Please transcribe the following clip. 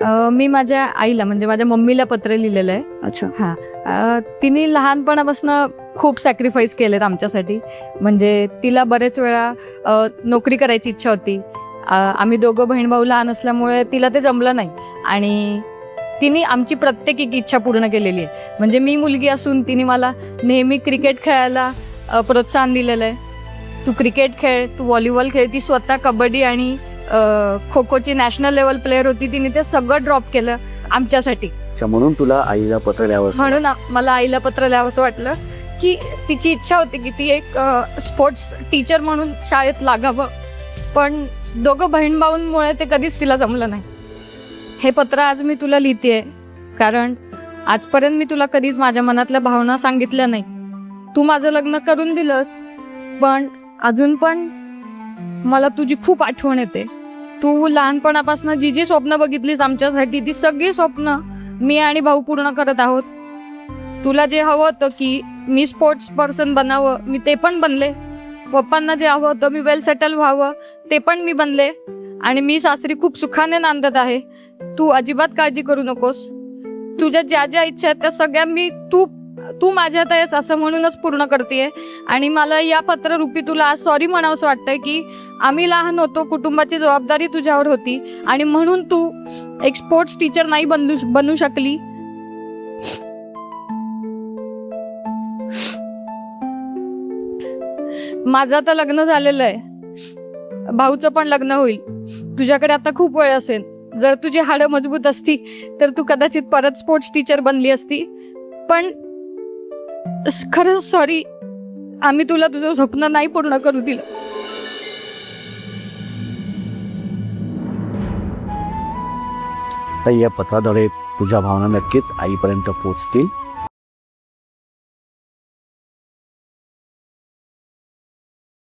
मी माझ्या आईला म्हणजे माझ्या मम्मीला पत्र लिहिलेलं आहे. अच्छा. तिने लहानपणापासून खूप सॅक्रिफाईस केलेत आमच्यासाठी. म्हणजे तिला बरेच वेळा नोकरी करायची इच्छा होती. आम्ही दोघं बहीण भाऊ लहान असल्यामुळे तिला ते जमलं नाही आणि तिने आमची प्रत्येक एक इच्छा पूर्ण केलेली आहे. म्हणजे मी मुलगी असून तिने मला नेहमी क्रिकेट खेळायला प्रोत्साहन दिलेलं आहे. तू क्रिकेट खेळ, तू व्हॉलीबॉल खेळ. ती स्वतः कबड्डी आणि खो खोची नॅशनल लेवल प्लेअर होती. तिने ते सगळं ड्रॉप केलं आमच्यासाठी. म्हणून तुला आईला पत्र लिहावं म्हणून मला आईला पत्र लिहावंसं वाटलं की तिची इच्छा होती की ती एक स्पोर्ट्स टीचर म्हणून शाळेत लागावं, पण दोघं बहीण भाऊंमुळे ते कधीच तिला जमलं नाही. हे पत्र आज मी तुला लिहितेय कारण आजपर्यंत मी तुला कधीच माझ्या मनातल्या भावना सांगितल्या नाही. तू माझं लग्न करून दिलंस, पण अजून पण मला तुझी खूप आठवण येते. तू लहानपणापासून जी जी स्वप्न बघितलीस आमच्यासाठी, ती सगळी स्वप्न मी आणि भाऊ पूर्ण करत आहोत. तुला जे हवं होतं की मी स्पोर्ट्स पर्सन बनावं, मी ते पण बनले. पप्पांना जे हवं होतं मी वेल सेटल व्हावं, ते पण मी बनले. आणि मी सासरी खूप सुखाने नांदत आहे. तू अजिबात काळजी करू नकोस. तुझ्या ज्या ज्या इच्छा आहेत त्या सगळ्या मी तू माझ्यात आहेस असं म्हणूनच पूर्ण करतेय. आणि मला या पत्ररूपी तुला आज सॉरी म्हणावंसं वाटतंय की आम्ही लहान होतो, कुटुंबाची जबाबदारी तुझ्यावर होती आणि म्हणून तू एक स्पोर्ट्स टीचर नाही बनू शकली. माझं आता लग्न झालेलं आहे, भाऊचं पण लग्न होईल. तुझ्याकडे आता खूप वेळ असेल. जर तुझी हाडं मजबूत असती तर तू कदाचित परत स्पोर्ट्स टीचर बनली असती. पण खरंच सॉरी, आम्ही तुला तुझं स्वप्न नाही पूर्ण करू दिलं. तर या पत्राद्वारे तुझ्या भावना नक्कीच आईपर्यंत पोहोचतील.